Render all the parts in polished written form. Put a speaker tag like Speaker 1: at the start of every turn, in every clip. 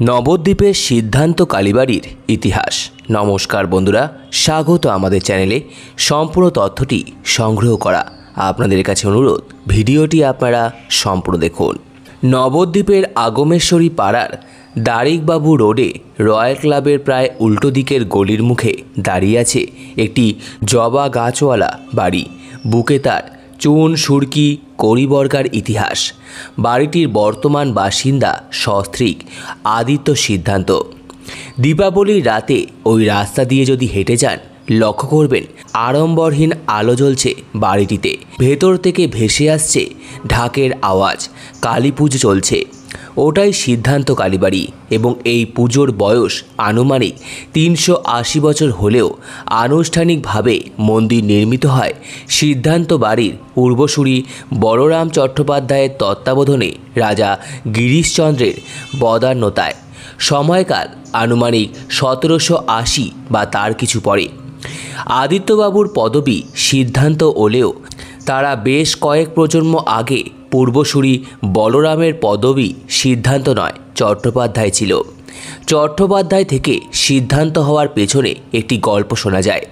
Speaker 1: নবদ্বীপের সিদ্ধান্ত কালীবাড়ির ইতিহাস। নমস্কার বন্ধুরা, স্বাগত আমাদের চ্যানেলে। সম্পূর্ণ তথ্যটি সংগ্রহ করা আপনাদের কাছে অনুরোধ, ভিডিওটি আপনারা সম্পূর্ণ দেখুন। নবদ্বীপের আগমেশ্বরী পাড়ার দারিকবাবু রোডে রয়্যাল ক্লাবের প্রায় উল্টো দিকের গলির মুখে দাঁড়িয়ে আছে একটি জবা গাছওয়ালা বাড়ি। বুকে তার চুন সুরকি কড়িবর্গার ইতিহাস। বাড়িটির বর্তমান বাসিন্দা সস্ত্রীক আদিত্য সিদ্ধান্ত। দীপাবলির রাতে ওই রাস্তা দিয়ে যদি হেঁটে যান, লক্ষ্য করবেন আড়ম্বরহীন আলো জ্বলছে বাড়িটিতে। ভেতর থেকে ভেসে আসছে ঢাকের আওয়াজ। কালী পুজো চলছে। ওটাই সিদ্ধান্ত কালীবাড়ি এবং এই পুজোর বয়স আনুমানিক ৩৮০ বছর হলেও আনুষ্ঠানিকভাবে মন্দির নির্মিত হয় সিদ্ধান্ত বাড়ির পূর্বসূরি বলরাম চট্টোপাধ্যায়ের তত্ত্বাবধানে রাজা গিরিশচন্দ্রের বদান্যতায়। সময়কাল আনুমানিক ১৭৮০ বা তার কিছু পরে। আদিত্যবাবুর পদবী সিদ্ধান্ত হলেও তারা বেশ কয়েক প্রজন্ম আগে পূর্বসূরি বলরামের পদবী সিদ্ধান্ত নয়, চট্টোপাধ্যায় ছিল। চট্টোপাধ্যায় থেকে সিদ্ধান্ত হওয়ার পেছনে একটি গল্প শোনা যায়।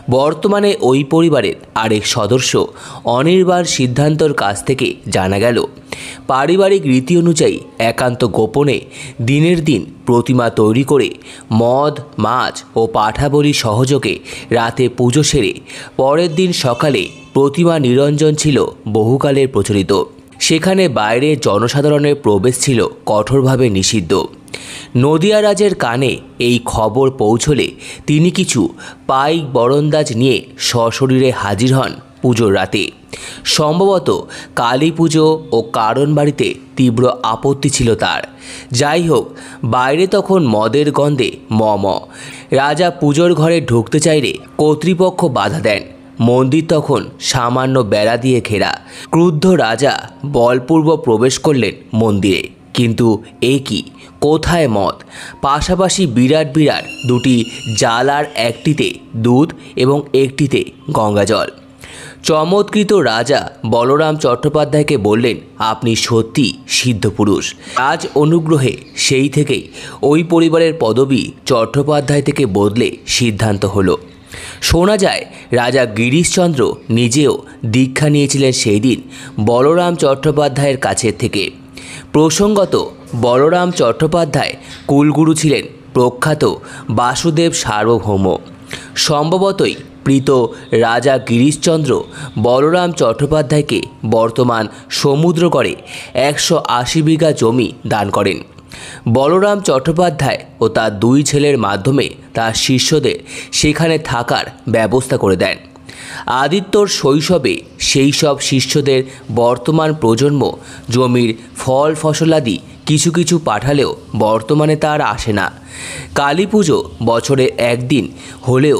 Speaker 1: বর্তমানে ওই পরিবারের আরেক সদস্য অনির্বাণ সিদ্ধান্তর কাছ থেকে জানা গেল, পারিবারিক রীতি অনুযায়ী একান্ত গোপনে দিনের দিন প্রতিমা তৈরি করে মদ মাছ ও পাঠাবলি সহযোগে রাতে পুজো সেরে পরের দিন সকালে প্রতিমা নিরঞ্জন ছিল বহুকালের প্রচলিত। সেখানে বাইরে জনসাধারণের প্রবেশ ছিল কঠোরভাবে নিষিদ্ধ। নদিয়া রাজের কানে এই খবর পৌঁছলে তিনি কিছু পাইক বরন্দাজ নিয়ে সশরীরে হাজির হন পুজোর রাতে। সম্ভবত কালী পুজো ও কারণ বাড়িতে তীব্র আপত্তি ছিল তার। যাই হোক, বাইরে তখন মদের গন্ধে ম। রাজা পুজোর ঘরে ঢুকতে চাইলে কর্তৃপক্ষ বাধা দেন। মন্দির তখন সামান্য বেড়া দিয়ে ঘেরা। ক্রুদ্ধ রাজা বলপূর্বক প্রবেশ করলেন মন্দিরে। কিন্তু এ কি, কোথায় মদ? পাশাপাশি বিরাট বিরাট দুটি জালার, একটিতে দুধ এবং একটিতে গঙ্গাজল। চমৎকৃত রাজা বলরাম চট্টোপাধ্যায়কে বললেন, আপনি সত্যি সিদ্ধপুরুষ। রাজ অনুগ্রহে সেই থেকেই ওই পরিবারের পদবী চট্টোপাধ্যায় থেকে বদলে সিদ্ধান্ত হলো। শোনা যায় রাজা গিরিশচন্দ্র নিজেও দীক্ষা নিয়েছিলেন সেই দিন বলরাম চট্টোপাধ্যায়ের কাছের থেকে। প্রসঙ্গত, বলরাম চট্টোপাধ্যায় কুলগুরু ছিলেন প্রখ্যাত বাসুদেব সার্বভৌম। সম্ভবতই প্রীত রাজা গিরিশচন্দ্র বলরাম চট্টোপাধ্যায়কে বর্তমান সমুদ্রগড়ে ১৮০ বিঘা জমি দান করেন। বলরাম চট্টোপাধ্যায় ও তার দুই ছেলের মাধ্যমে তার শিষ্যদের সেখানে থাকার ব্যবস্থা করে দেন। আদিত্যর শৈশবে সেই সব শিষ্যদের বর্তমান প্রজন্ম জমির ফল ফসলাদি কিছু কিছু পাঠালেও বর্তমানে তার আসে না। কালী পুজো বছরে একদিন হলেও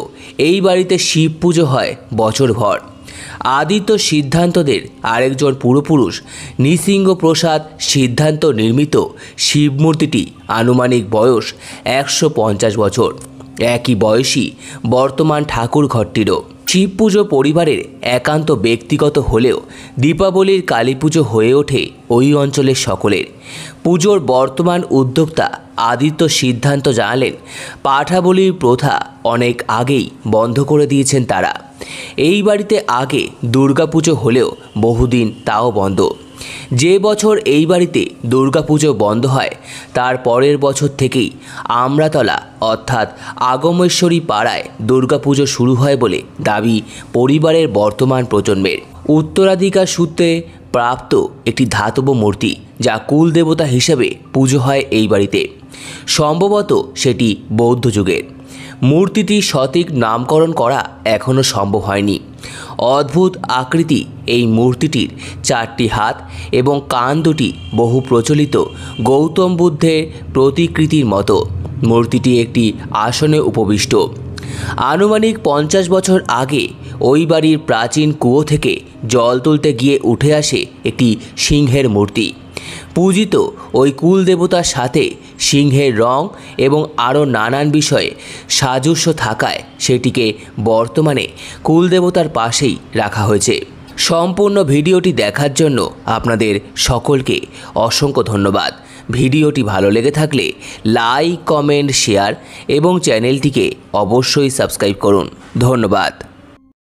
Speaker 1: এই বাড়িতে শিব পুজো হয় বছরভর। আদিত্য সিদ্ধান্তদের আরেকজন পূর্বপুরুষ নৃসিংহপ্রসাদ সিদ্ধান্ত নির্মিত শিবমূর্তিটি আনুমানিক বয়স ১৫০ বছর। একই বয়সী বর্তমান ঠাকুর ঘরটিরও। শিব পুজো পরিবারের একান্ত ব্যক্তিগত হলেও দীপাবলির কালী পুজো হয়ে ওঠে ওই অঞ্চলের সকলের। পুজোর বর্তমান উদ্যোক্তা আদিত্য সিদ্ধান্ত জানালেন, পাঠাবলির প্রথা অনেক আগেই বন্ধ করে দিয়েছেন তারা। এই বাড়িতে আগে দুর্গাপুজো হলেও বহুদিন তাও বন্ধ। যে বছর এই বাড়িতে দুর্গাপুজো বন্ধ হয় তার পরের বছর থেকেই আমরাতলা অর্থাৎ আগমেশ্বরী পাড়ায় দুর্গাপুজো শুরু হয় বলে দাবি পরিবারের বর্তমান প্রজন্মের। উত্তরাধিকার সূত্রে প্রাপ্ত একটি ধাতব মূর্তি, যা কুল দেবতা হিসেবে পুজো হয় এই বাড়িতে। সম্ভবত সেটি বৌদ্ধ যুগের। মূর্তিটির সঠিক নামকরণ করা এখনও সম্ভব হয়নি। অদ্ভুত আকৃতি এই মূর্তিটির 4টি হাত এবং কান দুটি বহু প্রচলিত গৌতম বুদ্ধের প্রতিকৃতির মতো। মূর্তিটি একটি আসনে উপবিষ্ট। আনুমানিক 50 বছর আগে ওই বাড়ির প্রাচীন কুয়ো থেকে জল তুলতে গিয়ে উঠে আসে একটি সিংহের মূর্তি। পূজিত ওই কুল দেবতার সাথে সিংহের রং এবং আরও নানান বিষয়ে সাদৃশ্য থাকায় সেটিকে বর্তমানে কুল দেবতার পাশেই রাখা হয়েছে। সম্পূর্ণ ভিডিওটি দেখার জন্য আপনাদের সকলকে অসংখ্য ধন্যবাদ। ভিডিওটি ভালো লেগে থাকলে লাইক, কমেন্ট, শেয়ার এবং চ্যানেলটিকে অবশ্যই সাবস্ক্রাইব করুন। ধন্যবাদ।